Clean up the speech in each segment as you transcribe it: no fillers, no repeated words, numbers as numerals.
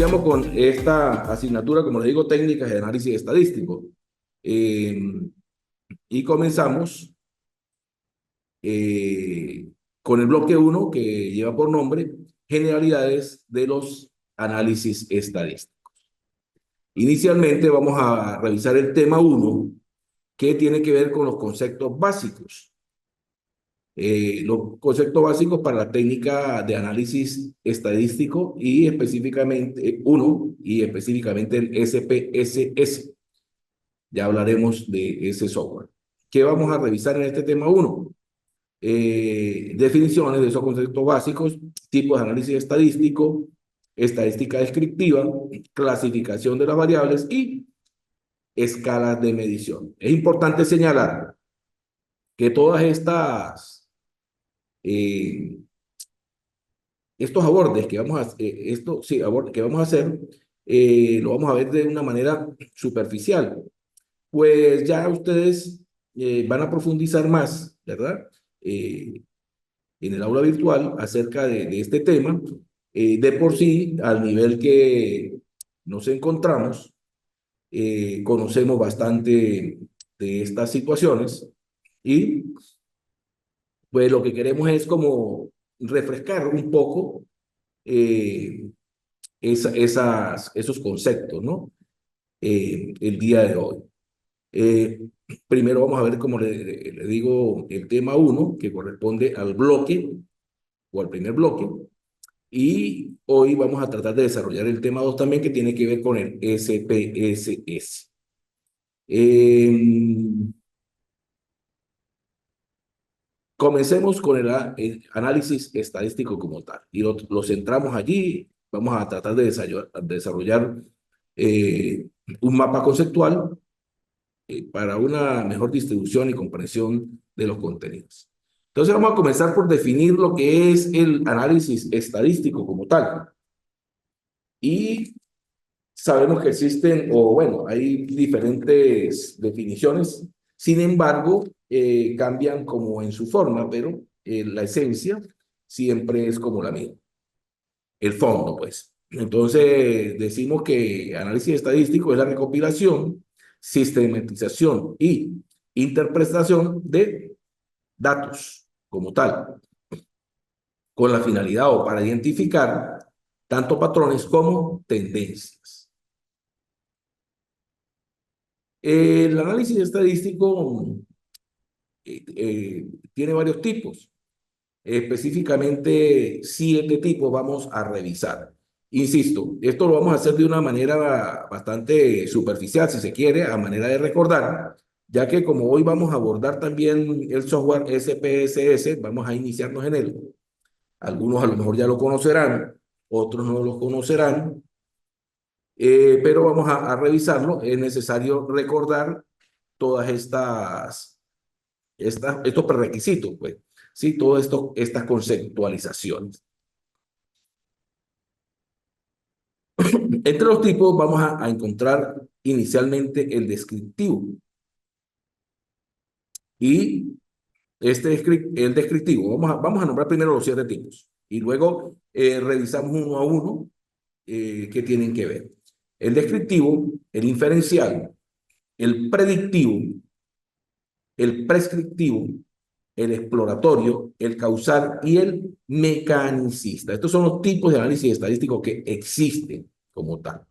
Iniciamos con esta asignatura, como les digo, técnicas de análisis estadístico. Y comenzamos con el bloque 1, que lleva por nombre Generalidades de los análisis estadísticos. Inicialmente vamos a revisar el tema 1, que tiene que ver con los conceptos básicos. Los conceptos básicos para la técnica de análisis estadístico y específicamente el SPSS. Ya hablaremos de ese software. ¿Qué vamos a revisar en este tema 1? Definiciones de esos conceptos básicos, tipos de análisis estadístico, estadística descriptiva, clasificación de las variables y escalas de medición. Es importante señalar que todas estos abordes que vamos a, que vamos a hacer, lo vamos a ver de una manera superficial, pues ya ustedes van a profundizar más, ¿verdad? En el aula virtual acerca de este tema. De por sí, al nivel que nos encontramos, conocemos bastante de estas situaciones y pues lo que queremos es como refrescar un poco eh, esos conceptos, ¿no? El día de hoy. Eh, Primero vamos a ver, como le digo, el tema 1, que corresponde al bloque o al primer bloque. Y hoy vamos a tratar de desarrollar el tema 2 también, que tiene que ver con el SPSS. Comencemos con el análisis estadístico como tal. Y lo centramos allí. Vamos a tratar de desarrollar un mapa conceptual para una mejor distribución y comprensión de los contenidos. Entonces vamos a comenzar por definir lo que es el análisis estadístico como tal. Y sabemos que existen, o bueno, hay diferentes definiciones, sin embargo, cambian como en su forma, pero la esencia siempre es como la misma, el fondo, pues. Entonces, decimos que análisis estadístico es la recopilación, sistematización y interpretación de datos como tal, con la finalidad o para identificar tanto patrones como tendencias. El análisis estadístico tiene varios tipos. Específicamente, 7 tipos vamos a revisar. Insisto, esto lo vamos a hacer de una manera bastante superficial, si se quiere, a manera de recordar, ya que como hoy vamos a abordar también el software SPSS, vamos a iniciarnos en él. Algunos a lo mejor ya lo conocerán, otros no lo conocerán, pero vamos a revisarlo. Es necesario recordar todas estos prerequisitos, pues, ¿sí? Todas estas conceptualizaciones. Entre los tipos vamos a encontrar inicialmente el descriptivo. Y el descriptivo, vamos a nombrar primero los 7 tipos y luego revisamos uno a uno qué tienen que ver. El descriptivo, el inferencial, el predictivo, el prescriptivo, el exploratorio, el causal y el mecanicista. Estos son los tipos de análisis estadístico que existen como tal.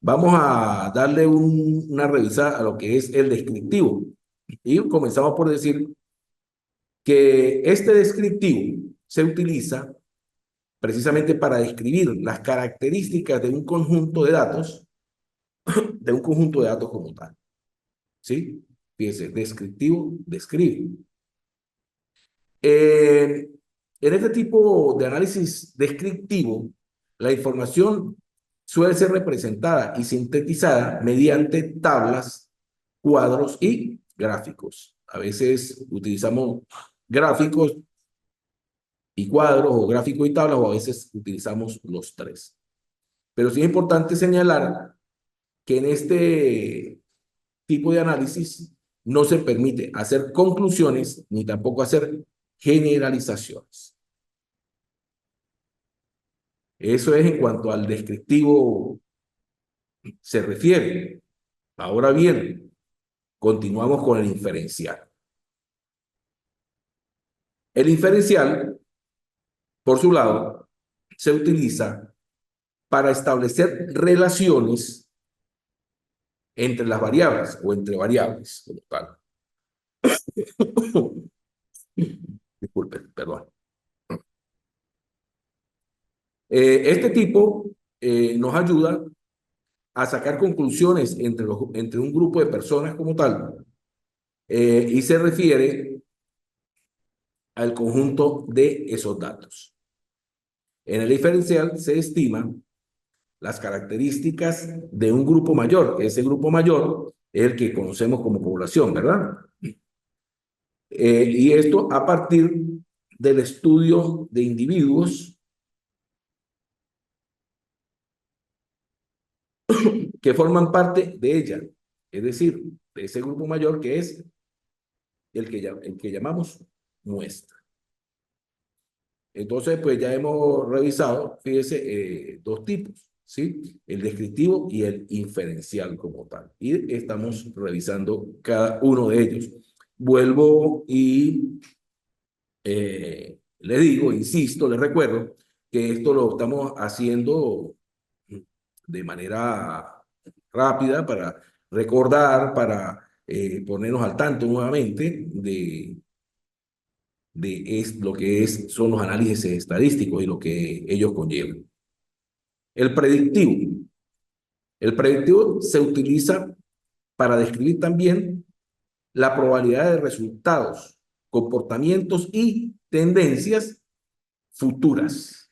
Vamos a darle una revisada a lo que es el descriptivo. Y comenzamos por decir que este descriptivo se utiliza precisamente para describir las características de un conjunto de datos, como tal. ¿Sí? Fíjense, descriptivo, describe. En este tipo de análisis descriptivo, la información suele ser representada y sintetizada mediante tablas, cuadros y gráficos. A veces utilizamos gráficos y cuadros, o gráfico y tablas, o a veces utilizamos los tres. Pero sí es importante señalar que en este tipo de análisis no se permite hacer conclusiones ni tampoco hacer generalizaciones. Eso es en cuanto al descriptivo se refiere. Ahora bien, continuamos con el inferencial. El inferencial, por su lado, se utiliza para establecer relaciones entre las variables o entre variables, como tal. Disculpen, perdón. Este tipo nos ayuda a sacar conclusiones entre un grupo de personas como tal, y se refiere al conjunto de esos datos. En el diferencial se estima las características de un grupo mayor. Ese grupo mayor es el que conocemos como población, ¿verdad? Y esto a partir del estudio de individuos que forman parte de ella, es decir, de ese grupo mayor que es el que llamamos muestra. Entonces, pues ya hemos revisado, fíjese, dos tipos, ¿sí? El descriptivo y el inferencial como tal. Y estamos revisando cada uno de ellos. Vuelvo y le digo, insisto, le recuerdo que esto lo estamos haciendo de manera rápida para recordar, para ponernos al tanto nuevamente lo que son los análisis estadísticos y lo que ellos conllevan. El predictivo. El predictivo se utiliza para describir también la probabilidad de resultados, comportamientos y tendencias futuras.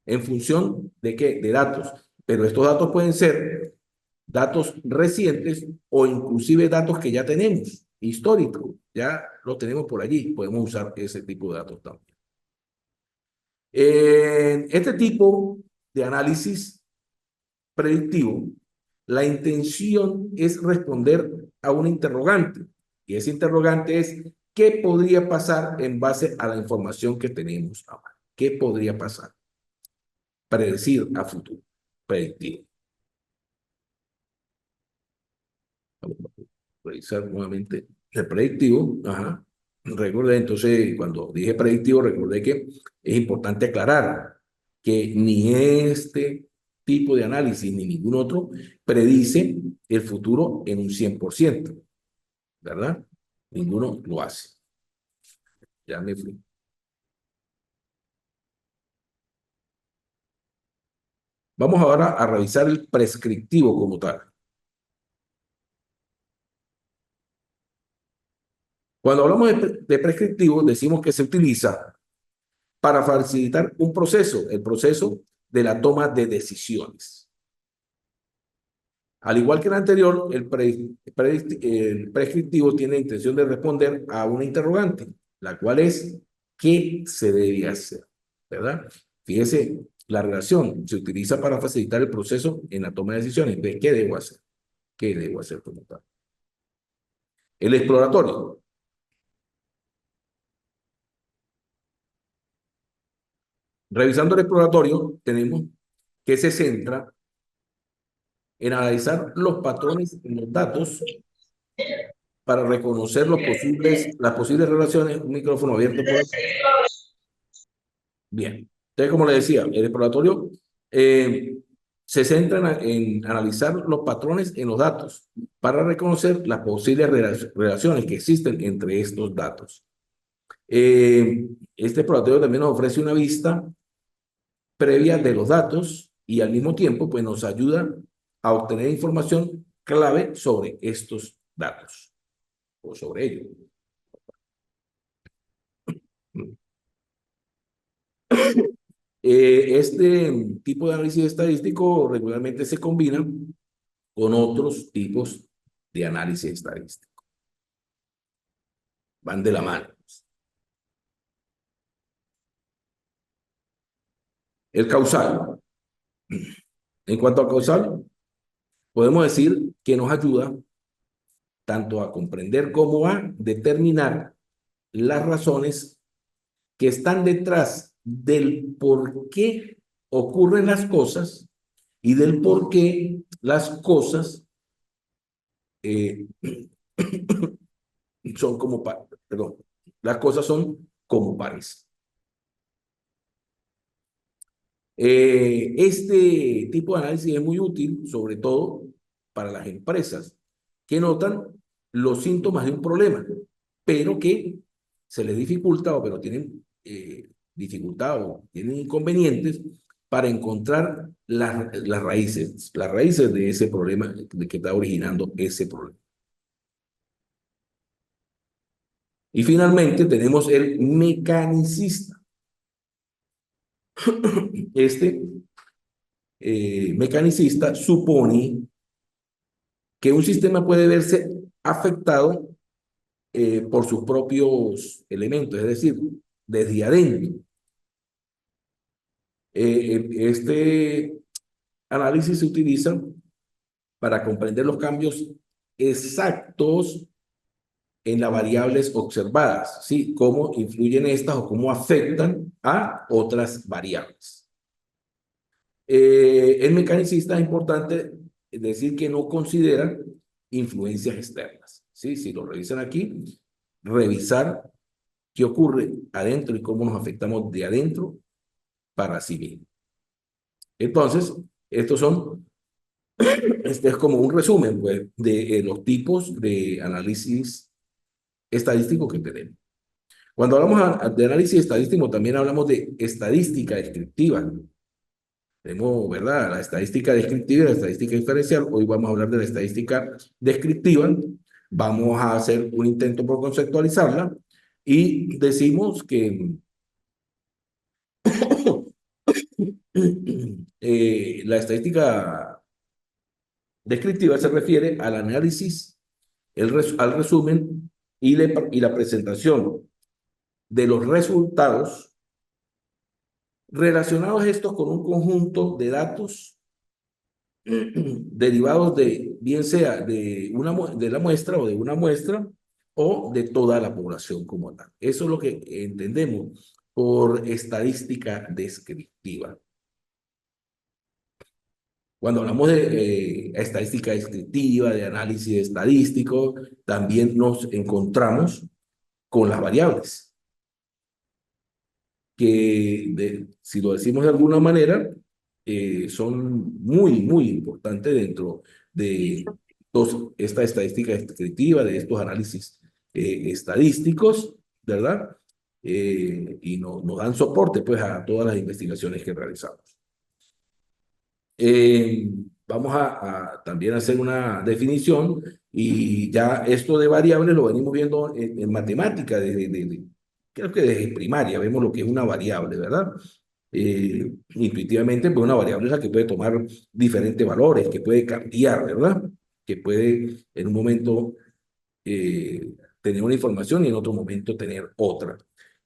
¿En función de qué? De datos. Pero estos datos pueden ser datos recientes o inclusive datos que ya tenemos, históricos. Ya los tenemos por allí. Podemos usar ese tipo de datos también. En este tipo de análisis predictivo, la intención es responder a una interrogante. Y ese interrogante es, ¿qué podría pasar en base a la información que tenemos ahora? ¿Qué podría pasar? Predecir a futuro. Predictivo. Vamos a revisar nuevamente el predictivo. Ajá. Recordé, entonces, cuando dije predictivo, recordé que es importante aclarar que ni este tipo de análisis ni ningún otro predice el futuro en un 100%, ¿verdad? Ninguno lo hace. Ya me fui. Vamos ahora a revisar el prescriptivo como tal. Cuando hablamos de prescriptivo, decimos que se utiliza para facilitar un proceso, el proceso de la toma de decisiones. Al igual que el anterior, el prescriptivo tiene la intención de responder a una interrogante, la cual es ¿qué se debe hacer? ¿Verdad? Fíjese, la relación se utiliza para facilitar el proceso en la toma de decisiones. ¿De qué debo hacer? ¿Qué debo hacer como tal? El exploratorio. Revisando el exploratorio, tenemos que se centra en analizar los patrones en los datos para reconocer las posibles relaciones. Un micrófono abierto por aquí. Bien. Entonces, como le decía, el exploratorio se centra en analizar los patrones en los datos para reconocer las posibles relaciones que existen entre estos datos. Este exploratorio también nos ofrece una vista previa de los datos y al mismo tiempo pues, nos ayuda a obtener información clave sobre estos datos o sobre ellos. Este tipo de análisis estadístico regularmente se combina con otros tipos de análisis estadístico. Van de la mano. El causal. En cuanto al causal, podemos decir que nos ayuda tanto a comprender como a determinar las razones que están detrás del por qué ocurren las cosas y del por qué las cosas eh, son como, perdón, las cosas son como parecen. Este tipo de análisis es muy útil, sobre todo para las empresas que notan los síntomas de un problema, pero que se les dificulta o pero tienen dificultad o tienen inconvenientes para encontrar las raíces de ese problema de que está originando ese problema. Y finalmente tenemos el mecanicista. Este mecanicista supone que un sistema puede verse afectado por sus propios elementos, es decir, desde adentro. Este análisis se utiliza para comprender los cambios exactos en las variables observadas, ¿sí? Cómo influyen estas o cómo afectan a otras variables. El mecanicista es importante decir que no considera influencias externas, ¿sí? Si lo revisan aquí, revisar qué ocurre adentro y cómo nos afectamos de adentro para sí mismo. Entonces, estos son, este es como un resumen, pues, de los tipos de análisis estadístico que tenemos. Cuando hablamos de análisis estadístico, también hablamos de estadística descriptiva. Tenemos, ¿verdad? La estadística descriptiva y la estadística diferencial. Hoy vamos a hablar de la estadística descriptiva. Vamos a hacer un intento por conceptualizarla y decimos que la estadística descriptiva se refiere al análisis, al resumen y la presentación de los resultados relacionados estos con un conjunto de datos derivados de, bien sea de la muestra o de una muestra o de toda la población como tal. Eso es lo que entendemos por estadística descriptiva. Cuando hablamos de estadística descriptiva, de análisis estadístico, también nos encontramos con las variables, que si lo decimos de alguna manera, son muy, muy importantes dentro de esta estadística descriptiva, de estos análisis estadísticos, ¿verdad? Y nos dan soporte pues a todas las investigaciones que realizamos. Eh, Vamos a también hacer una definición y ya esto de variables lo venimos viendo en matemática, creo que desde primaria vemos lo que es una variable, ¿verdad? Intuitivamente, pues una variable es la que puede tomar diferentes valores, que puede cambiar, ¿verdad? Que puede en un momento tener una información y en otro momento tener otra.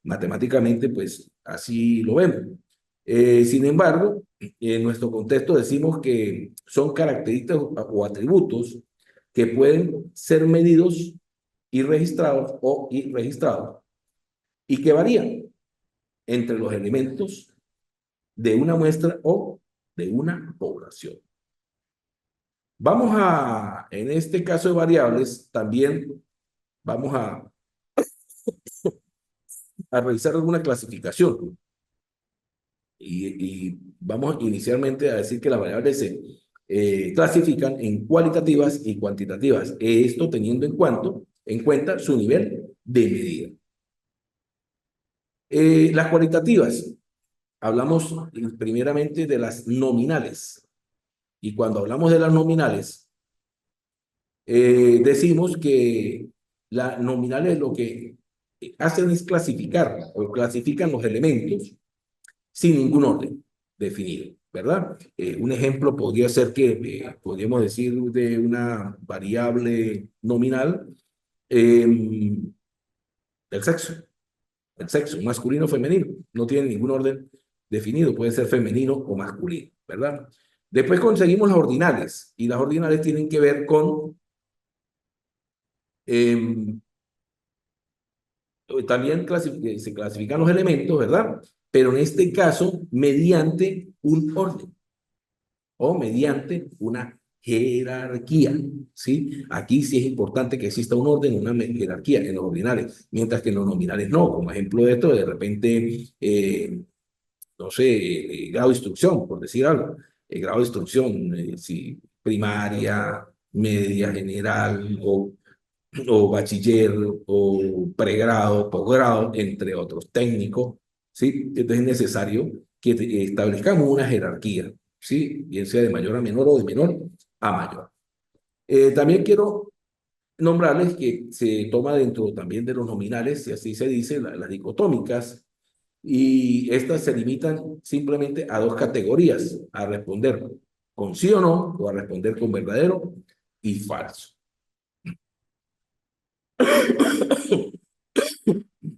Matemáticamente, pues así lo vemos. Sin embargo, en nuestro contexto decimos que son características o atributos que pueden ser medidos y registrados o irregistrados y que varían entre los elementos de una muestra o de una población. Vamos en este caso de variables, también vamos a realizar alguna clasificación. Y vamos inicialmente a decir que las variables se clasifican en cualitativas y cuantitativas. Esto teniendo en cuenta su nivel de medida. Las cualitativas, hablamos primeramente de las nominales. Y cuando hablamos de las nominales, decimos que las nominales lo que hacen es clasificar o clasifican los elementos sin ningún orden definido, ¿verdad? Un ejemplo podría ser que podríamos decir de una variable nominal eh, el sexo, masculino o femenino, no tiene ningún orden definido, puede ser femenino o masculino, ¿verdad? Después conseguimos las ordinales, y las ordinales tienen que ver con también se clasifican los elementos, ¿verdad? pero en este caso mediante un orden o mediante una jerarquía, ¿sí? Aquí sí es importante que exista un orden, una jerarquía en los ordinales, mientras que en los nominales no. Como ejemplo de esto, de repente, no sé, grado de instrucción, por decir algo. El grado de instrucción, si primaria, media, general o bachiller o pregrado, posgrado, entre otros técnicos, ¿sí? Entonces es necesario que establezcamos una jerarquía, ¿sí? Bien sea de mayor a menor o de menor a mayor. También quiero nombrarles que se toma dentro también de los nominales, si así se dice, las dicotómicas, y estas se limitan simplemente a dos categorías, a responder con sí o no, o a responder con verdadero y falso.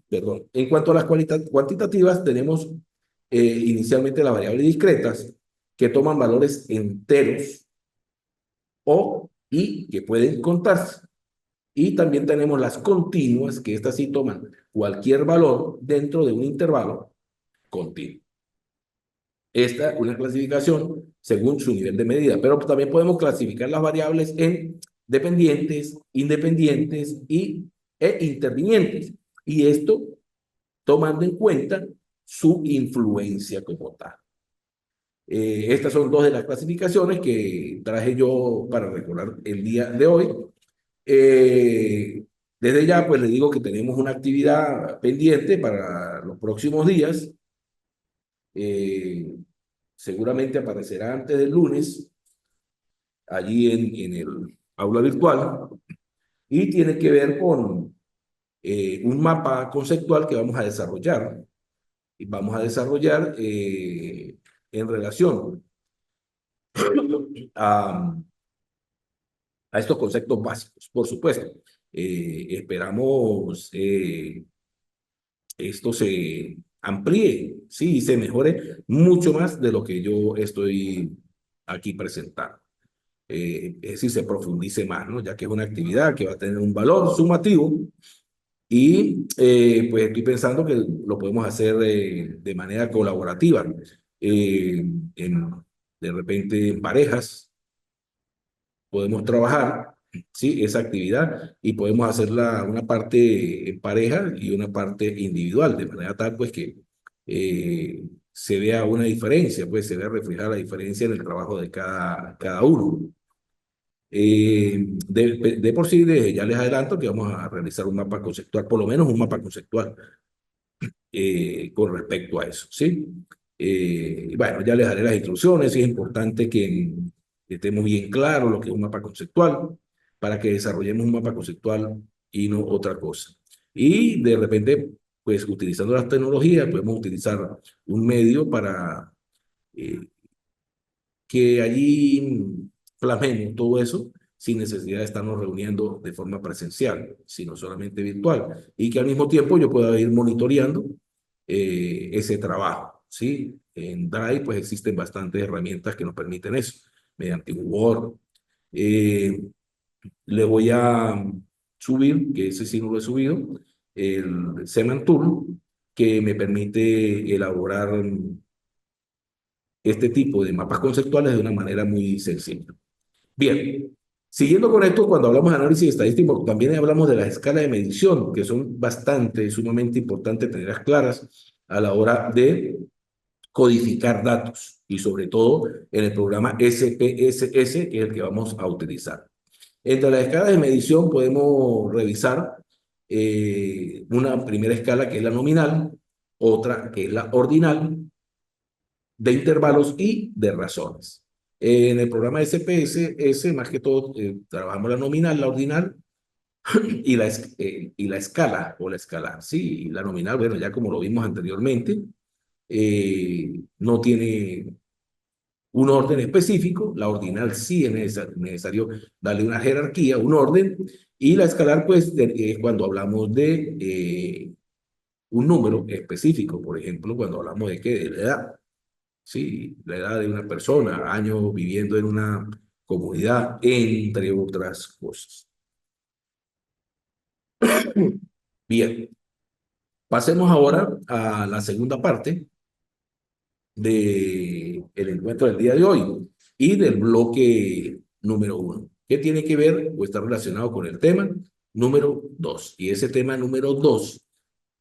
Perdón. En cuanto a las cuantitativas, tenemos inicialmente las variables discretas que toman valores enteros o y que pueden contarse. Y también tenemos las continuas, que estas sí toman cualquier valor dentro de un intervalo continuo. Esta es una clasificación según su nivel de medida, pero también podemos clasificar las variables en dependientes, independientes e intervinientes. Y esto tomando en cuenta su influencia como tal. Estas son dos de las clasificaciones que traje yo para recordar el día de hoy. Eh, Desde ya, pues le digo que tenemos una actividad pendiente para los próximos días. Eh, Seguramente aparecerá antes del lunes, allí en el aula virtual, y tiene que ver con un mapa conceptual que vamos a desarrollar. Y vamos a desarrollar en relación a, a estos conceptos básicos, por supuesto. Esperamos esto se amplíe, sí, y se mejore mucho más de lo que yo estoy aquí presentando. Es decir, se profundice más, ¿no? Ya que es una actividad que va a tener un valor sumativo y pues estoy pensando que lo podemos hacer de manera colaborativa, eh, en, de repente en parejas, podemos trabajar, ¿sí? Esa actividad y podemos hacerla una parte en pareja y una parte individual, de manera tal pues que se vea una diferencia, pues se vea reflejada la diferencia en el trabajo de cada uno. De por sí, ya les adelanto que vamos a realizar un mapa conceptual, por lo menos un mapa conceptual con respecto a eso, ¿sí? Bueno, ya les daré las instrucciones, es importante que estemos bien claros lo que es un mapa conceptual, para que desarrollemos un mapa conceptual y no otra cosa. Y de repente, pues utilizando las tecnologías, podemos utilizar un medio para eh, que allí plasmemos todo eso sin necesidad de estarnos reuniendo de forma presencial, sino solamente virtual, y que al mismo tiempo yo pueda ir monitoreando ese trabajo, ¿sí? En Drive pues existen bastantes herramientas que nos permiten eso, mediante Word. Eh, Le voy a subir, que ese sí no lo he subido, el Seman Tool, que me permite elaborar este tipo de mapas conceptuales de una manera muy sencilla. Bien, siguiendo con esto, cuando hablamos de análisis estadístico, también hablamos de las escalas de medición, que son bastante, sumamente importantes tenerlas claras a la hora de codificar datos y sobre todo en el programa SPSS, que es el que vamos a utilizar. Entre las escalas de medición podemos revisar una primera escala que es la nominal, otra que es la ordinal, de intervalos y de razones. En el programa SPSS, más que todo, trabajamos la nominal, la ordinal y la escala o la escalar. Sí, y la nominal, bueno, ya como lo vimos anteriormente, no tiene un orden específico. La ordinal sí es necesario darle una jerarquía, un orden, y la escalar, pues, es cuando hablamos de un número específico. Por ejemplo, cuando hablamos de qué, de la edad. Sí, la edad de una persona, años viviendo en una comunidad, entre otras cosas. Bien, pasemos ahora a la segunda parte, del encuentro del día de hoy y del bloque número 1, que tiene que ver o está relacionado con el tema número 2. Y ese tema número 2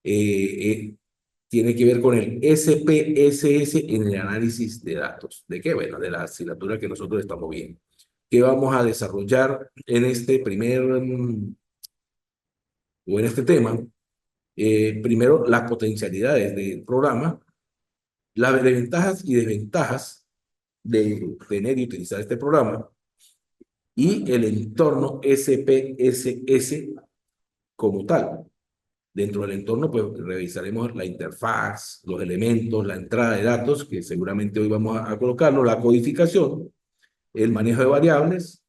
tiene que ver con el SPSS en el análisis de datos. ¿De qué? Bueno, de la asignatura que nosotros estamos viendo. ¿Qué vamos a desarrollar en este o en este tema? Primero, las potencialidades del programa, las ventajas y desventajas de tener y utilizar este programa y el entorno SPSS como tal. Dentro del entorno, pues revisaremos la interfaz, los elementos, la entrada de datos, que seguramente hoy vamos a colocarlo, la codificación, el manejo de variables,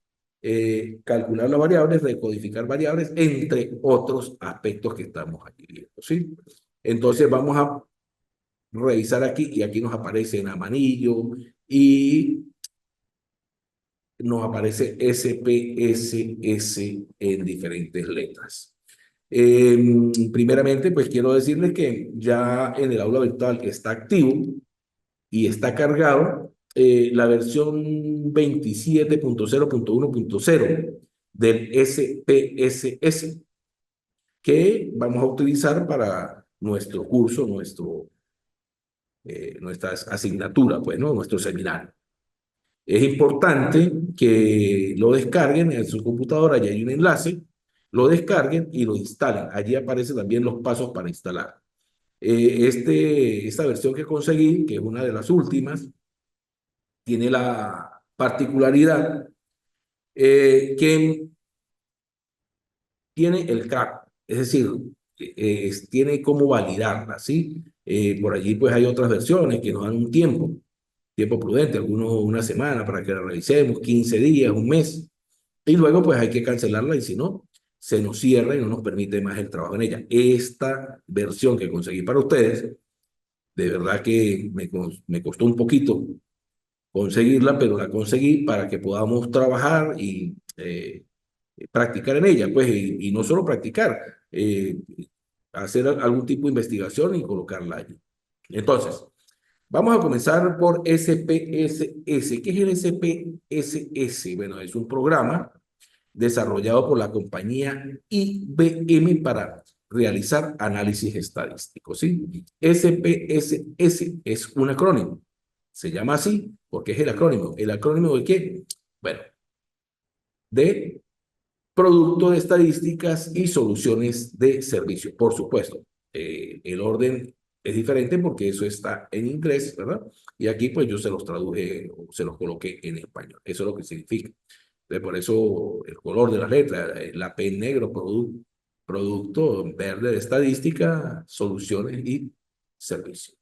calcular las variables, recodificar variables, entre otros aspectos que estamos aquí viendo, ¿sí? Entonces vamos a revisar aquí y aquí nos aparece en amarillo y nos aparece SPSS en diferentes letras. Primeramente, pues quiero decirles que ya en el aula virtual está activo y está cargado la versión 27.0.1.0 del SPSS que vamos a utilizar para nuestro curso, nuestra asignatura, pues, ¿no? Nuestro seminario. Es importante que lo descarguen en su computadora, allí hay un enlace, lo descarguen y lo instalen. Allí aparecen también los pasos para instalar. Esta versión que conseguí, que es una de las últimas, tiene la particularidad que tiene el crack, es decir, tiene cómo validarla, ¿sí? Por allí pues hay otras versiones que nos dan un tiempo prudente, algunos una semana para que la revisemos, 15 días, un mes, y luego pues hay que cancelarla y si no, se nos cierra y no nos permite más el trabajo en ella. Esta versión que conseguí para ustedes, de verdad que me costó un poquito conseguirla, pero la conseguí para que podamos trabajar y practicar en ella, pues, y no solo practicar, hacer algún tipo de investigación y colocarla allí. Entonces, vamos a comenzar por SPSS. ¿Qué es el SPSS? Bueno, es un programa desarrollado por la compañía IBM para realizar análisis estadísticos, ¿sí? SPSS es un acrónimo. Se llama así porque es el acrónimo. ¿El acrónimo de qué? Bueno, de Producto de Estadísticas y Soluciones de Servicio. Por supuesto, el orden es diferente porque eso está en inglés, ¿verdad? Y aquí pues yo se los traduje, o se los coloqué en español. Eso es lo que significa. Entonces, por eso el color de las letras, la P en negro, producto verde de estadística, soluciones y servicios.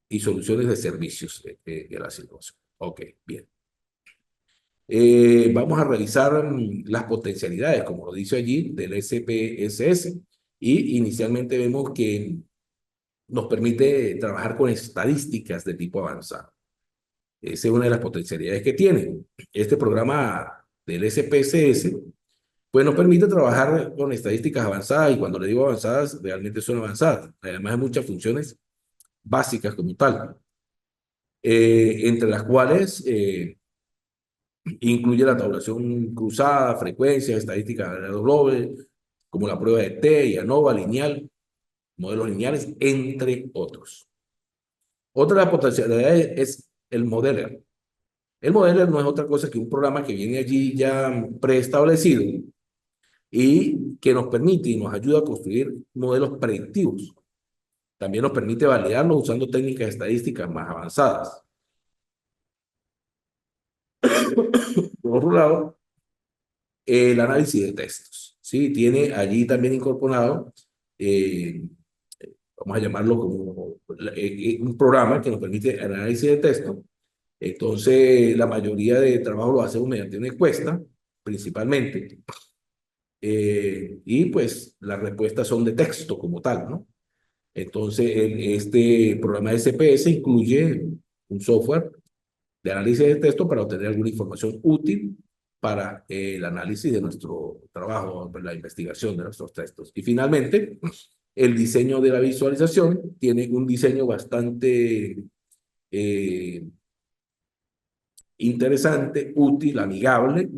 Y soluciones de servicios de la situación. Ok, bien. Vamos a revisar las potencialidades, como lo dice allí, del SPSS. Y inicialmente vemos que nos permite trabajar con estadísticas de tipo avanzado. Esa es una de las potencialidades que tiene. Este programa del SPSS, pues nos permite trabajar con estadísticas avanzadas, y cuando le digo avanzadas, realmente son avanzadas. Además hay muchas funciones básicas como tal, entre las cuales incluye la tabulación cruzada, frecuencias, estadísticas de grado doble, como la prueba de T y ANOVA, lineal, modelos lineales, entre otros. Otra de las potencialidades es el modeler. El modeler no es otra cosa que un programa que viene allí ya preestablecido y que nos permite y nos ayuda a construir modelos predictivos. También nos permite validarlos usando técnicas estadísticas más avanzadas. Por otro lado, el análisis de textos. ¿Sí? Tiene allí también incorporado, vamos a llamarlo como un programa que nos permite el análisis de texto. Entonces, la mayoría de trabajo lo hacemos mediante una encuesta, principalmente. Y pues las respuestas son de texto como tal, ¿no? Entonces, este programa de SPS incluye un software de análisis de texto para obtener alguna información útil para el análisis de nuestro trabajo, la investigación de nuestros textos. Y finalmente, El diseño de la visualización tiene un diseño bastante eh, interesante, útil, amigable,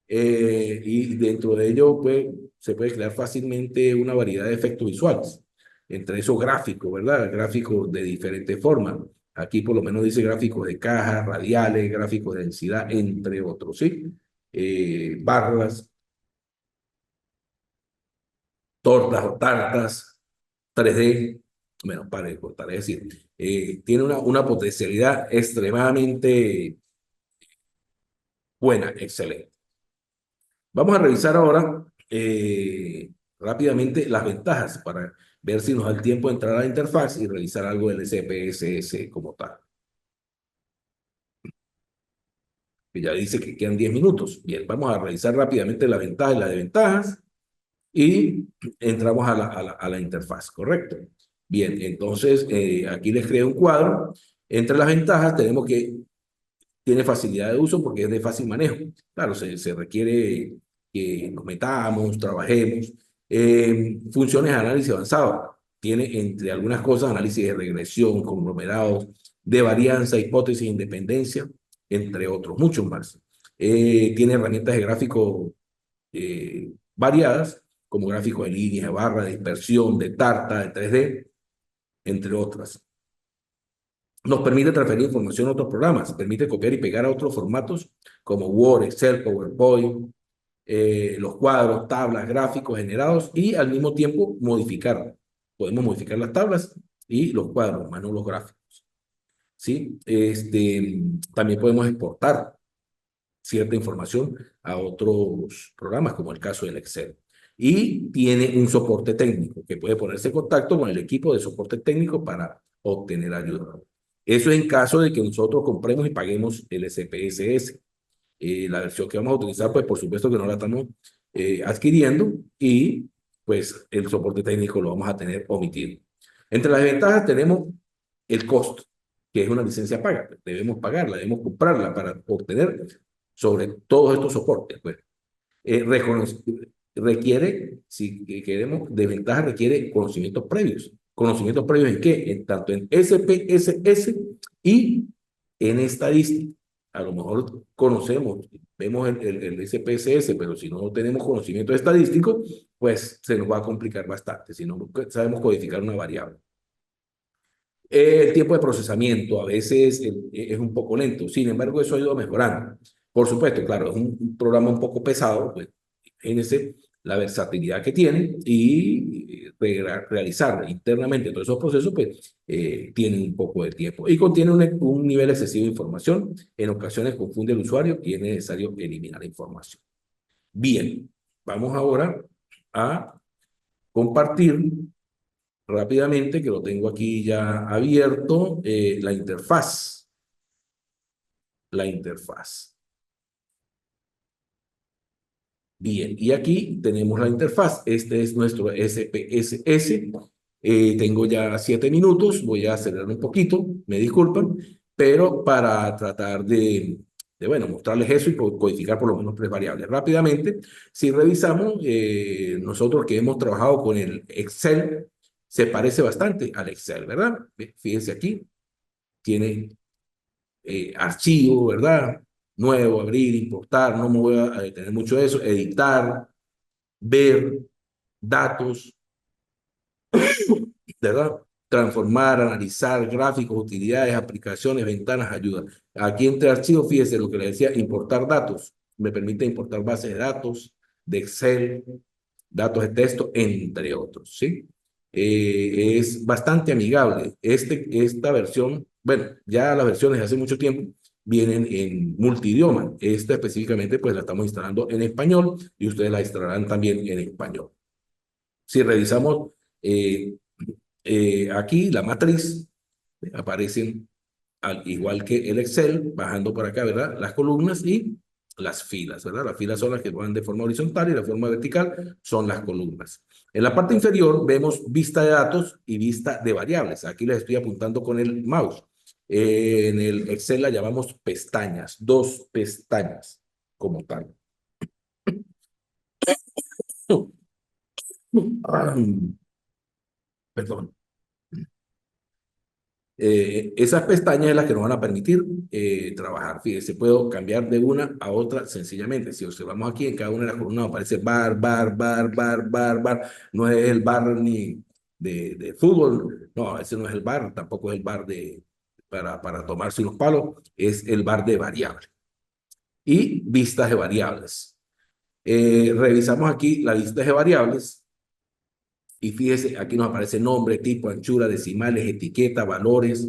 y dentro de ello pues, se puede crear fácilmente una variedad de efectos visuales, entre esos gráficos, ¿verdad? Gráficos de diferentes formas. Aquí por lo menos dice gráficos de cajas, radiales, gráficos de densidad, entre otros, ¿sí? Barras, tortas o tartas, 3D, bueno, para de contar, es decir, tiene una potencialidad extremadamente buena, excelente. Vamos a revisar ahora rápidamente las ventajas para ver si nos da el tiempo de entrar a la interfaz y revisar algo del SPSS como tal. Que ya dice que quedan 10 minutos. Bien, vamos a revisar rápidamente las ventajas y las desventajas y entramos a la interfaz, ¿correcto? Bien, entonces aquí les creo un cuadro. Entre las ventajas tenemos que tiene facilidad de uso porque es de fácil manejo. Claro, se requiere que nos metamos, trabajemos. Funciones de análisis avanzado. Tiene, entre algunas cosas, análisis de regresión, conglomerados, de varianza, hipótesis, independencia, entre otros, muchos más. Tiene herramientas de gráfico variadas, como gráficos de líneas, de barra, de dispersión, de tarta, de 3D, entre otras. Nos permite transferir información a otros programas, permite copiar y pegar a otros formatos como Word, Excel, PowerPoint, los cuadros, tablas, gráficos generados y al mismo tiempo modificar. Podemos modificar las tablas y los cuadros, más no los gráficos. ¿Sí? También podemos exportar cierta información a otros programas, como el caso del Excel. Y tiene un soporte técnico que puede ponerse en contacto con el equipo de soporte técnico para obtener ayuda. Eso en caso de que nosotros compremos y paguemos el SPSS. La versión que vamos a utilizar, pues por supuesto que no la estamos adquiriendo y pues el soporte técnico lo vamos a tener omitido. Entre las ventajas tenemos el costo, que es una licencia paga. Debemos pagarla, debemos comprarla para obtener sobre todos estos soportes. Pues. Eh, requiere, si queremos, de ventaja requiere conocimientos previos. ¿Conocimientos previos en qué? Tanto en SPSS y en estadística. A lo mejor conocemos, vemos el SPSS, pero si no tenemos conocimiento estadístico, pues se nos va a complicar bastante, si no sabemos codificar una variable. El tiempo de procesamiento a veces es un poco lento, sin embargo, eso ha ido mejorando. Por supuesto, claro, es un programa un poco pesado, pues imagínense la versatilidad que tiene y realizar internamente todos esos procesos, pues tienen un poco de tiempo y contiene un nivel excesivo de información. En ocasiones confunde al usuario y es necesario eliminar información. Bien, vamos ahora a compartir rápidamente, que lo tengo aquí ya abierto, la interfaz. La interfaz. Bien, y aquí tenemos la interfaz. Este es nuestro SPSS. Tengo ya 7 minutos, voy a acelerar un poquito, me disculpan, pero para tratar bueno, mostrarles eso y codificar por lo menos 3 variables. Rápidamente, si revisamos, nosotros que hemos trabajado con el Excel, se parece bastante al Excel, ¿verdad? Fíjense aquí, tiene archivo, ¿verdad? Nuevo, abrir, importar, no me voy a detener mucho de eso, editar, ver datos, ¿verdad? Transformar, analizar gráficos, utilidades, aplicaciones, ventanas, ayuda. Aquí entre archivos, fíjese lo que le decía, importar datos. Me permite importar bases de datos, de Excel, datos de texto, entre otros, ¿sí? Es bastante amigable. Esta versión, bueno, ya las versiones de hace mucho tiempo vienen en multidioma. Esta específicamente, pues la estamos instalando en español y ustedes la instalarán también en español. Si revisamos eh, aquí la matriz, aparecen al igual que el Excel, bajando por acá, ¿verdad? Las columnas y las filas, ¿verdad? Las filas son las que van de forma horizontal y la forma vertical son las columnas. En la parte inferior vemos vista de datos y vista de variables. Aquí les estoy apuntando con el mouse. En el Excel la llamamos pestañas, 2 pestañas como tal. perdón. Esas pestañas es las que nos van a permitir trabajar. Fíjese, puedo cambiar de una a otra sencillamente. Si observamos aquí, en cada una de las columnas aparece bar, bar, bar, bar, bar, bar. No es el bar ni de fútbol, no, ese no es el bar, tampoco es el bar para tomarse unos palos, es el bar de variables. Y vistas de variables. Revisamos aquí las vistas de variables. Y fíjese, aquí nos aparece nombre, tipo, anchura, decimales, etiqueta, valores,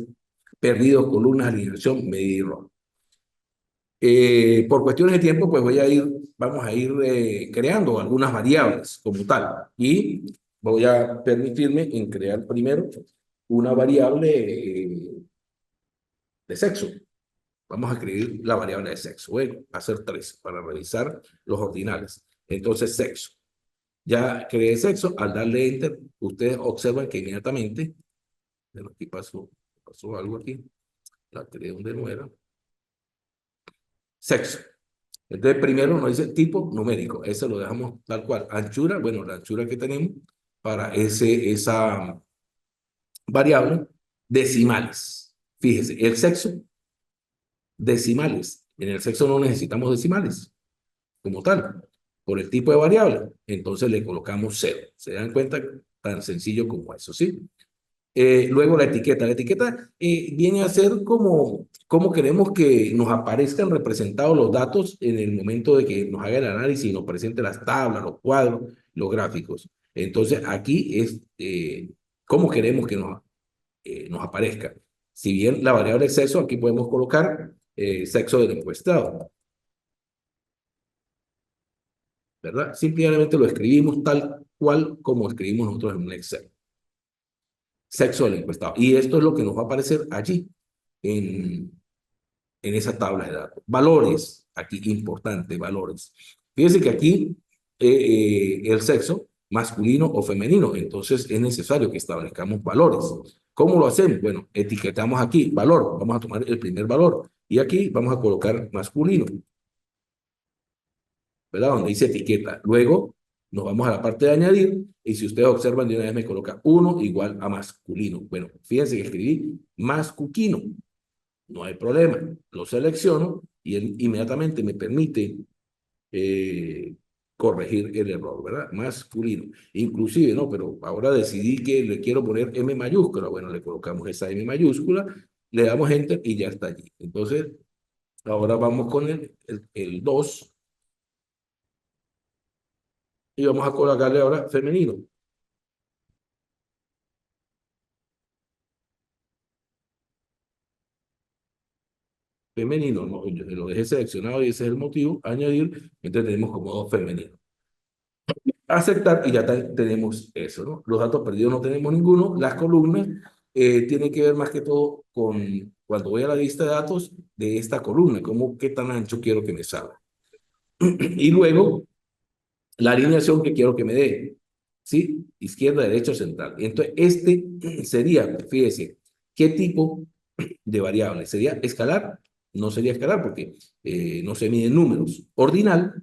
perdidos, columnas, alineación, medida y rol. Por cuestiones de tiempo, pues vamos a ir creando algunas variables como tal. Y voy a permitirme en crear primero una variable de sexo. Vamos a escribir la variable de sexo. Voy a hacer tres para revisar los ordinales. Entonces, sexo. Ya creé sexo, al darle enter, ustedes observan que inmediatamente, bueno, aquí pasó algo aquí, la creé de nuevo, sexo. Entonces primero nos dice tipo numérico, ese lo dejamos tal cual. Anchura, bueno, la anchura que tenemos para esa variable, decimales. Fíjese, el sexo, decimales. En el sexo no necesitamos decimales como tal, por el tipo de variable. Entonces le colocamos cero. ¿Se dan cuenta? Tan sencillo como eso, ¿sí? Luego la etiqueta. La etiqueta viene a ser como queremos que nos aparezcan representados los datos en el momento de que nos haga el análisis y nos presente las tablas, los cuadros, los gráficos. Entonces aquí es cómo queremos que nos aparezca. Si bien la variable sexo, aquí podemos colocar sexo del encuestado, ¿verdad? Simplemente lo escribimos tal cual como escribimos nosotros en un Excel. Sexo del encuestado. Y esto es lo que nos va a aparecer allí en, en esa tabla de datos. Valores, aquí importante, valores. Fíjense que aquí el sexo, masculino o femenino, entonces es necesario que establezcamos valores. ¿Cómo lo hacemos? Bueno, etiquetamos aquí valor, vamos a tomar el primer valor y aquí vamos a colocar masculino, ¿verdad? Donde dice etiqueta. Luego nos vamos a la parte de añadir y si ustedes observan de una vez me coloca 1 igual a masculino. Bueno, fíjense que escribí masculino. No hay problema, lo selecciono y él inmediatamente me permite eh, corregir el error, ¿verdad? Masculino. Inclusive, no, pero ahora decidí que le quiero poner M mayúscula. Bueno, le colocamos esa M mayúscula, le damos enter y ya está allí. Entonces, ahora vamos con el 2 y vamos a colocarle ahora femenino. Femenino, no, yo lo dejé seleccionado y ese es el motivo, añadir, entonces tenemos como dos femeninos. Aceptar y ya tenemos eso, ¿no? Los datos perdidos no tenemos ninguno. Las columnas tienen que ver más que todo con cuando voy a la lista de datos de esta columna, como qué tan ancho quiero que me salga. Y luego la alineación que quiero que me dé, ¿sí? Izquierda, derecha, central. Entonces, este sería, fíjese, ¿qué tipo de variable? ¿Sería escalar? No sería escalar porque no se miden números. Ordinal,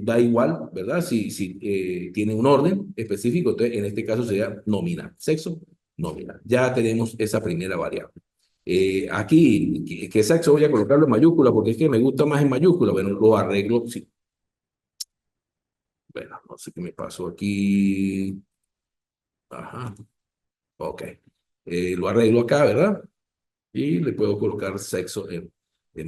da igual, ¿verdad? Si tiene un orden específico, entonces en este caso sería nominal, sexo nominal. Ya tenemos esa primera variable. Aquí, ¿qué sexo voy a colocarlo en mayúscula? Porque es que me gusta más en mayúscula. Bueno, lo arreglo, sí. Bueno, no sé qué me pasó aquí. Ajá, ok. Lo arreglo acá, ¿verdad? Y le puedo colocar sexo en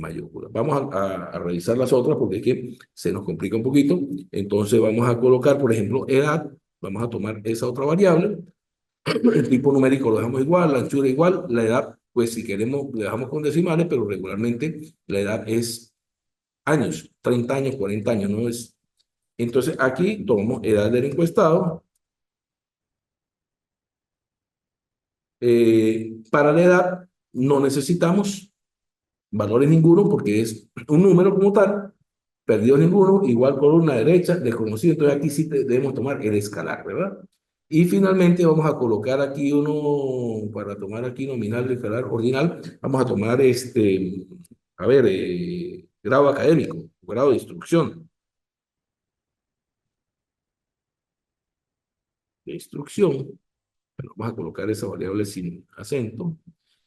mayúscula. Vamos a revisar las otras porque es que se nos complica un poquito. Entonces vamos a colocar, por ejemplo, edad. Vamos a tomar esa otra variable. El tipo numérico lo dejamos igual, la anchura igual, la edad, pues si queremos, le dejamos con decimales, pero regularmente la edad es años, 30 años, 40 años, no es. Entonces aquí tomamos edad del encuestado. Para la edad no necesitamos valores ninguno porque es un número como tal, perdió ninguno, igual columna derecha, desconocido, entonces aquí sí debemos tomar el escalar, ¿verdad? Y finalmente vamos a colocar aquí uno, para tomar aquí nominal, escalar, ordinal, vamos a tomar a ver, grado académico, grado de instrucción. de instrucción. Bueno, vamos a colocar esa variable sin acento.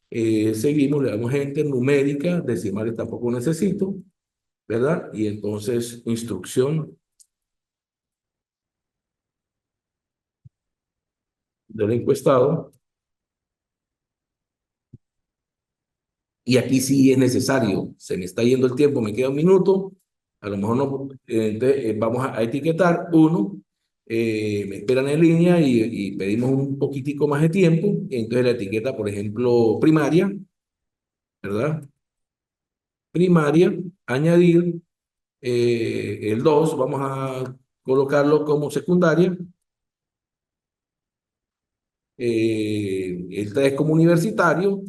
Seguimos, le damos enter, numérica, decimales tampoco necesito, ¿verdad? Y entonces instrucción del encuestado. Y aquí sí es necesario, se me está yendo el tiempo, me queda un minuto, a lo mejor no, entonces, vamos a etiquetar uno, me esperan en línea y pedimos un poquitico más de tiempo, entonces la etiqueta, por ejemplo, primaria, ¿verdad? Primaria, añadir, el 2 vamos a colocarlo como secundaria, el 3 como universitario.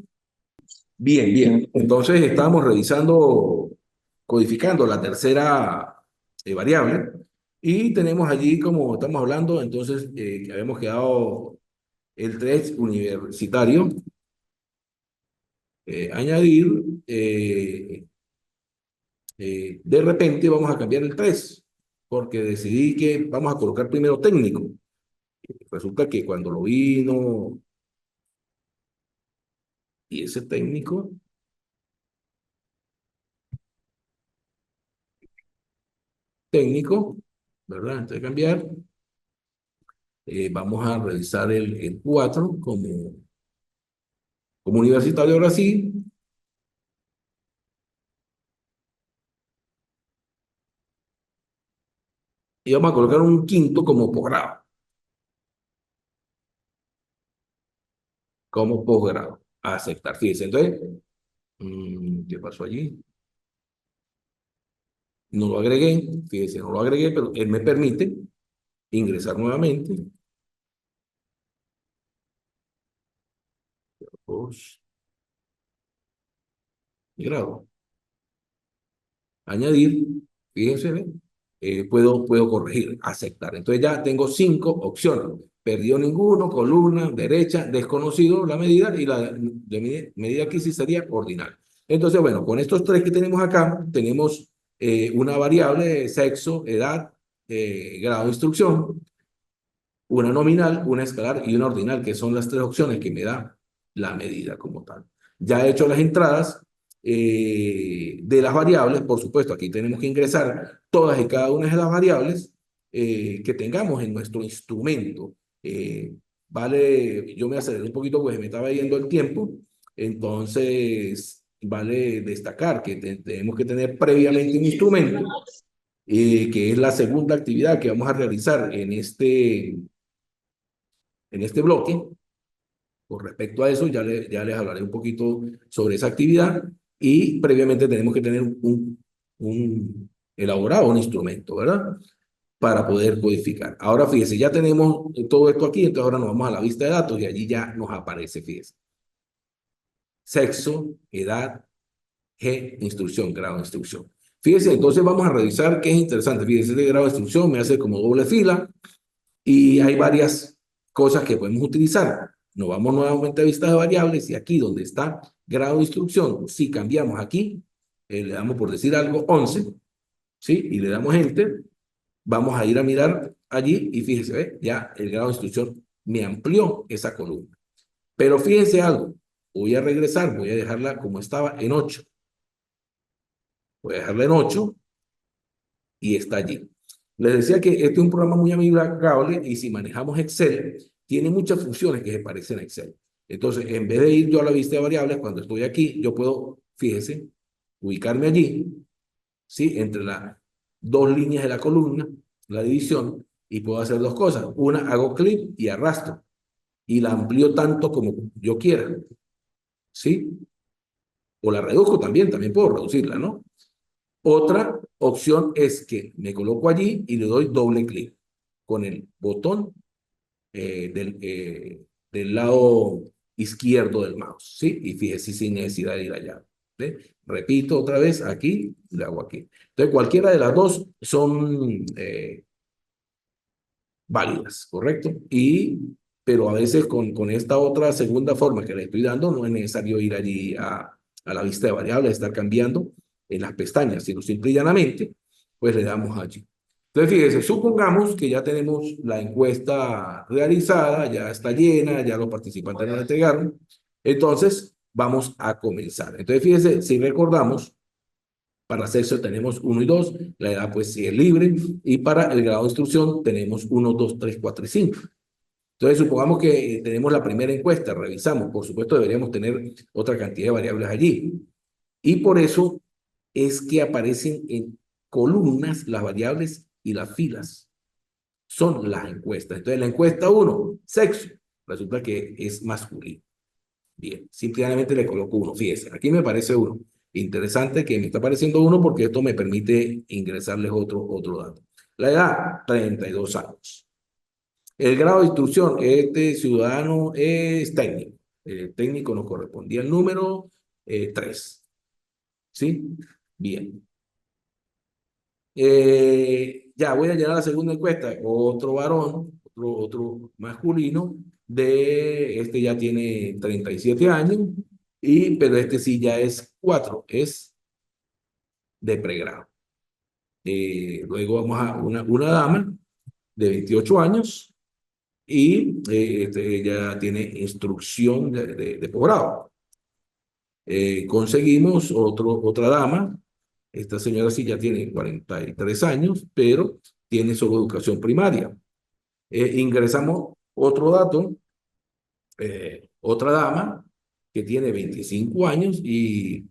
Bien, bien. Entonces estamos revisando, codificando la tercera variable y tenemos allí, como estamos hablando, entonces que habíamos quedado el 3 universitario, añadir, de repente vamos a cambiar el 3 porque decidí que vamos a colocar primero técnico. Resulta que cuando lo vino y ese técnico, técnico, ¿verdad? Antes de cambiar. Vamos a revisar el 4 como universitario ahora sí, y vamos a colocar un quinto como posgrado, a aceptar. Fíjense, entonces, ¿qué pasó allí? No lo agregué, fíjense, no lo agregué, pero él me permite ingresar nuevamente. Grado. Añadir, fíjense, ¿ve? Puedo corregir, aceptar. Entonces ya tengo 5 opciones. Perdió ninguno, columna, derecha, desconocido la medida y la de medida aquí sí sería ordinal. Entonces, bueno, con estos 3 que tenemos acá, tenemos una variable, sexo, edad, grado de instrucción, una nominal, una escalar y una ordinal, que son las 3 opciones que me da la medida como tal. Ya he hecho las entradas de las variables, por supuesto, aquí tenemos que ingresar todas y cada una de las variables que tengamos en nuestro instrumento. Vale, yo me aceleré un poquito porque me estaba yendo el tiempo, entonces vale destacar que tenemos que tener previamente un instrumento, que es la segunda actividad que vamos a realizar en este bloque. Con respecto a eso, ya les hablaré un poquito sobre esa actividad y previamente tenemos que tener un elaborado un instrumento, ¿verdad? Para poder codificar. Ahora, fíjese, ya tenemos todo esto aquí, entonces ahora nos vamos a la vista de datos y allí ya nos aparece, fíjese. Sexo, edad, instrucción, grado de instrucción. Fíjese, entonces vamos a revisar qué es interesante. Fíjese, este grado de instrucción me hace como doble fila. Y hay varias cosas que podemos utilizar. Nos vamos nuevamente a vistas de variables y aquí donde está grado de instrucción, si cambiamos aquí, le damos por decir algo 11, ¿sí? Y le damos enter, vamos a ir a mirar allí y fíjese, ¿ve? Ya el grado de instrucción me amplió esa columna. Pero fíjense algo, voy a regresar, voy a dejarla como estaba en 8. Voy a dejarla en 8 y está allí. Les decía que este es un programa muy amigable y si manejamos Excel, tiene muchas funciones que se parecen a Excel. Entonces, en vez de ir yo a la vista de variables, cuando estoy aquí, yo puedo, fíjese, ubicarme allí, ¿sí? Entre las 2 líneas de la columna, la división, y puedo hacer 2 cosas. Una, hago clic y arrastro, y la amplío tanto como yo quiera, ¿sí? O la reduzco también puedo reducirla, ¿no? Otra opción es que me coloco allí y le doy doble clic con el botón del lado izquierdo del mouse, ¿sí? Y fíjese sin necesidad de ir allá. ¿Sí? Repito otra vez aquí, le hago aquí. Entonces, cualquiera de las dos son válidas, ¿correcto? Pero a veces con esta otra segunda forma que le estoy dando, no es necesario ir allí a la vista de variables, estar cambiando en las pestañas, sino simple y llanamente, pues le damos allí. Entonces, fíjese, supongamos que ya tenemos la encuesta realizada, ya está llena, ya los participantes nos la entregaron. Entonces, vamos a comenzar. Entonces, fíjese, si recordamos, para sexo tenemos uno y 2, la edad pues sí es libre, y para el grado de instrucción tenemos uno, 2, 3, 4 y 5. Entonces, supongamos que tenemos la primera encuesta, revisamos, por supuesto deberíamos tener otra cantidad de variables allí. Y por eso es que aparecen en columnas las variables y las filas. Son las encuestas. Entonces, la encuesta uno, sexo, resulta que es masculino. Bien, simplemente le coloco uno. Fíjese, aquí me parece uno. Interesante que me está apareciendo uno porque esto me permite ingresarles otro dato. La edad, 32 años. El grado de instrucción, este ciudadano es técnico. El técnico nos correspondía el número 3. ¿Sí? Bien. Ya voy a llenar la segunda encuesta. Otro varón, otro masculino, este ya tiene 37 años, pero este sí ya es 4, es de pregrado. Luego vamos a una dama de 28 años y ella tiene instrucción de posgrado. Conseguimos otra dama. Esta señora sí ya tiene 43 años, pero tiene solo educación primaria. Ingresamos otro dato, otra dama que tiene 25 años y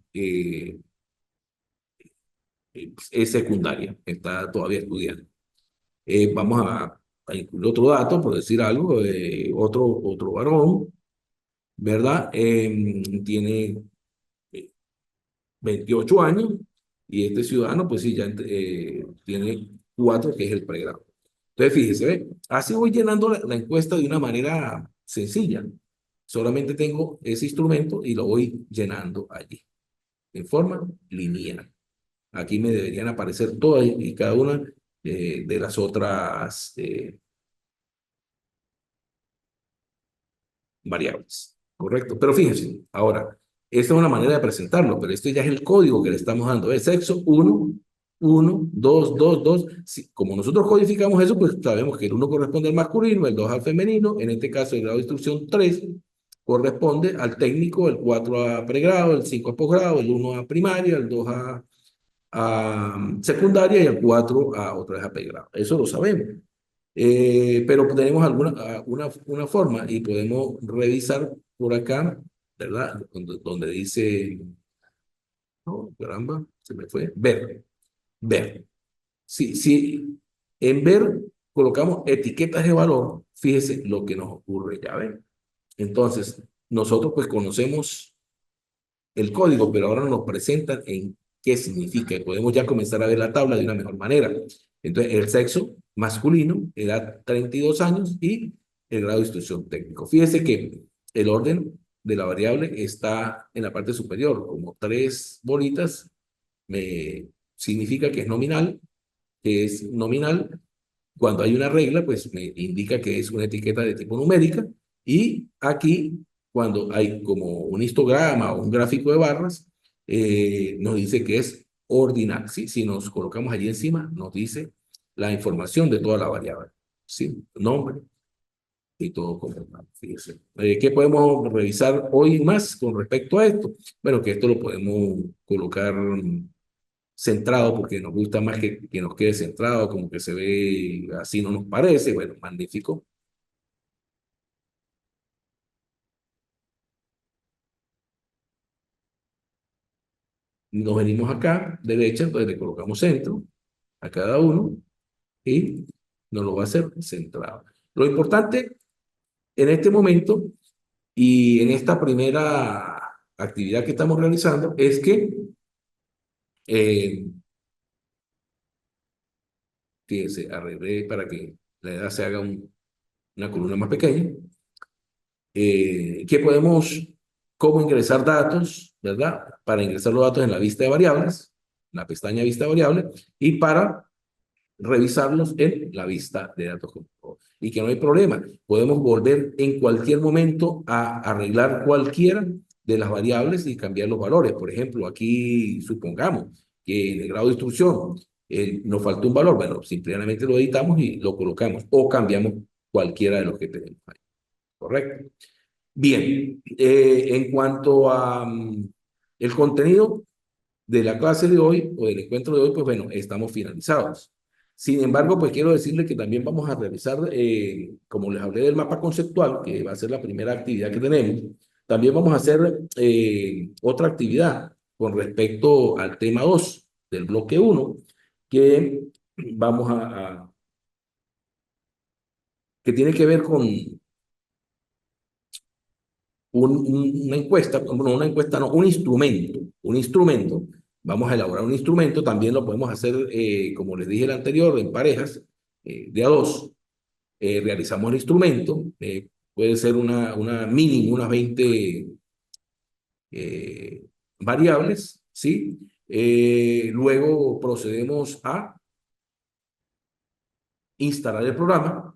es secundaria, está todavía estudiando. Vamos a incluir otro dato, por decir algo, otro varón, ¿verdad? Tiene 28 años y este ciudadano, pues sí, ya tiene 4, que es el pregrado. Entonces, fíjese, ¿ve? Así voy llenando la encuesta de una manera sencilla. Solamente tengo ese instrumento y lo voy llenando allí, en forma lineal. Aquí me deberían aparecer todas y cada una de las otras variables, ¿correcto? Pero fíjense, ahora, esta es una manera de presentarlo, pero esto ya es el código que le estamos dando. Es sexo 1, 1, 2, 2, 2. Como nosotros codificamos eso, pues sabemos que el 1 corresponde al masculino, el 2 al femenino, en este caso el grado de instrucción 3 corresponde al técnico, el 4 a pregrado, el 5 a posgrado, el 1 a primaria, el 2 a secundaria y el 4 a otra vez a pregrado. Eso lo sabemos. Pero tenemos una forma y podemos revisar por acá, ¿verdad? Donde dice, no, caramba, se me fue, ver. Si en ver colocamos etiquetas de valor, fíjese lo que nos ocurre, ya ven. Entonces, nosotros pues conocemos el código, pero ahora nos presentan en qué significa. Y podemos ya comenzar a ver la tabla de una mejor manera. Entonces, el sexo masculino, edad 32 años y el grado de instrucción técnico. Fíjese que el orden de la variable está en la parte superior, como 3 bolitas, significa que es nominal, cuando hay una regla, pues me indica que es una etiqueta de tipo numérica. Y aquí, cuando hay como un histograma o un gráfico de barras, nos dice que es ordinal. ¿Sí? Si nos colocamos allí encima, nos dice la información de toda la variable. ¿Sí? Nombre y todo como tal. Fíjese. ¿Qué podemos revisar hoy más con respecto a esto? Bueno, que esto lo podemos colocar centrado porque nos gusta más que nos quede centrado, como que se ve así, no nos parece. Bueno, magnífico. Nos venimos acá, derecha, entonces le colocamos centro a cada uno y nos lo va a hacer centrado. Lo importante en este momento y en esta primera actividad que estamos realizando es que, eh, fíjense, arreglé para que la edad se haga una columna más pequeña. Que podemos, cómo ingresar datos, ¿verdad? Para ingresar los datos en la vista de variables, la pestaña vista de variables, y para revisarlos en la vista de datos. Y que no hay problema, podemos volver en cualquier momento a arreglar cualquiera de las variables y cambiar los valores. Por ejemplo, aquí supongamos que en el grado de instrucción nos faltó un valor, bueno, simplemente lo editamos y lo colocamos o cambiamos cualquiera de los que tenemos ahí. ¿Correcto? Bien, en cuanto a el contenido de la clase de hoy o del encuentro de hoy, pues bueno, estamos finalizados. Sin embargo, pues quiero decirles que también vamos a realizar, como les hablé del mapa conceptual, que va a ser la primera actividad que tenemos, también vamos a hacer otra actividad con respecto al tema 2 del bloque 1, que vamos que tiene que ver con una encuesta, bueno, una encuesta no, un instrumento. Vamos a elaborar un instrumento, también lo podemos hacer, como les dije el anterior, en parejas, de a dos. Realizamos el instrumento, puede ser una mínimo, unas 20 variables, ¿sí? Luego procedemos a instalar el programa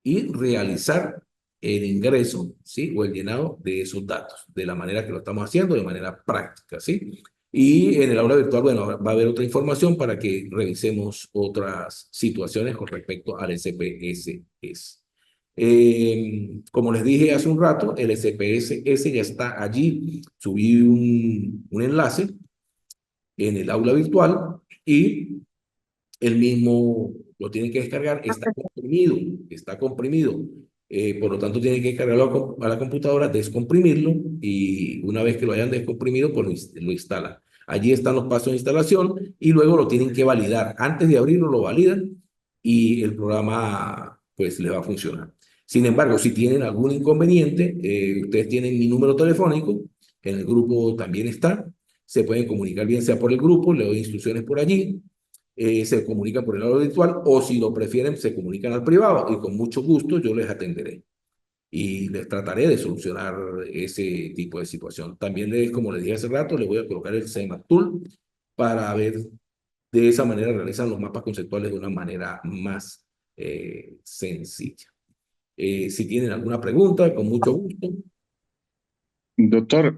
y realizar el ingreso, ¿sí? O el llenado de esos datos, de la manera que lo estamos haciendo, de manera práctica, ¿sí? Y en el aula virtual, bueno, va a haber otra información para que revisemos otras situaciones con respecto al SPSS. Como les dije hace un rato, el SPSS ya está allí. Subí un enlace en el aula virtual y el mismo lo tienen que descargar, está comprimido. Por lo tanto, tienen que descargarlo a la computadora, descomprimirlo y una vez que lo hayan descomprimido, pues lo instalan. Allí están los pasos de instalación y luego lo tienen que validar. Antes de abrirlo, lo validan y el programa pues le va a funcionar. Sin embargo, si tienen algún inconveniente, ustedes tienen mi número telefónico, en el grupo también está, se pueden comunicar bien sea por el grupo, le doy instrucciones por allí, se comunican por el lado virtual o si lo prefieren se comunican al privado y con mucho gusto yo les atenderé y les trataré de solucionar ese tipo de situación. También, como les dije hace rato, les voy a colocar el CMAP Tool para ver de esa manera realizan los mapas conceptuales de una manera más sencilla. Si tienen alguna pregunta, con mucho gusto. Doctor,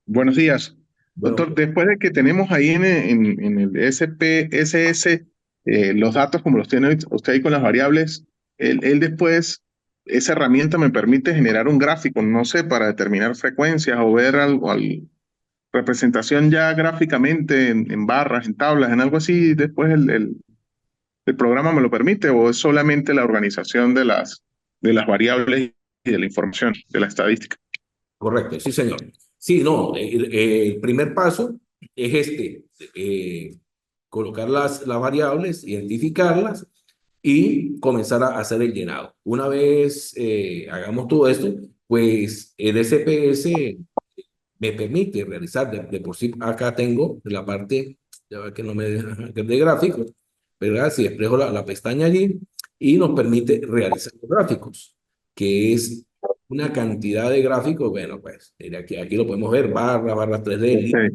buenos días. Bueno, Doctor, después de que tenemos ahí en el SPSS los datos como los tiene usted ahí con las variables, él después, esa herramienta me permite generar un gráfico, no sé, para determinar frecuencias o ver representación ya gráficamente en barras, en tablas, en algo así, después el programa me lo permite o es solamente la organización de las variables y de la información, de la estadística. correcto, sí, señor. Sí, no, el primer paso es colocar las variables, identificarlas y comenzar a hacer el llenado. Una vez hagamos todo esto, pues el SPS me permite realizar, de por sí acá tengo la parte, ya ve que no me deja, de gráficos, ¿verdad? Si expreso la pestaña allí y nos permite realizar los gráficos, que es una cantidad de gráficos, bueno, pues aquí lo podemos ver, barras 3D,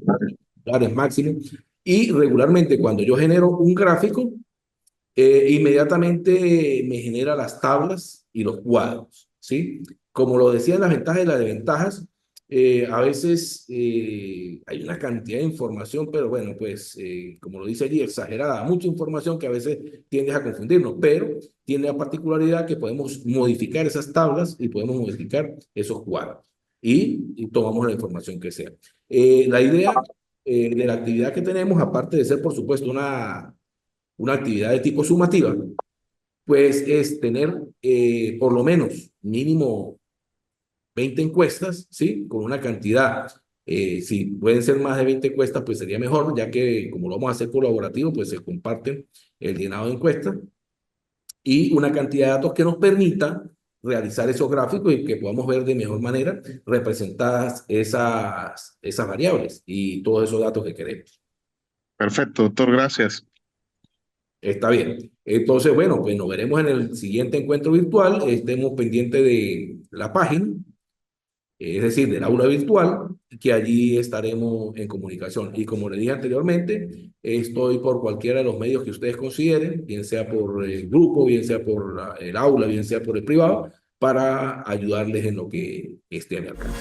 lugares máximos, y regularmente cuando yo genero un gráfico, inmediatamente me genera las tablas y los cuadros, ¿sí? Como lo decía en las ventajas y las desventajas, a veces hay una cantidad de información, pero bueno, pues como lo dice allí, exagerada, mucha información que a veces tiende a confundirnos, pero tiene la particularidad que podemos modificar esas tablas y podemos modificar esos cuadros y tomamos la información que sea. La idea de la actividad que tenemos, aparte de ser, por supuesto, una actividad de tipo sumativa, pues es tener por lo menos mínimo 20 encuestas, ¿sí? Con una cantidad, si pueden ser más de 20 encuestas, pues sería mejor, ya que como lo vamos a hacer colaborativo, pues se comparten el llenado de encuestas y una cantidad de datos que nos permita realizar esos gráficos y que podamos ver de mejor manera representadas esas variables y todos esos datos que queremos. Perfecto, doctor, gracias. Está bien. Entonces, bueno, pues nos veremos en el siguiente encuentro virtual. Estemos pendientes de la página, es decir, del aula virtual, que allí estaremos en comunicación. Y como le dije anteriormente, estoy por cualquiera de los medios que ustedes consideren, bien sea por el grupo, bien sea por el aula, bien sea por el privado, para ayudarles en lo que esté a mi alcance.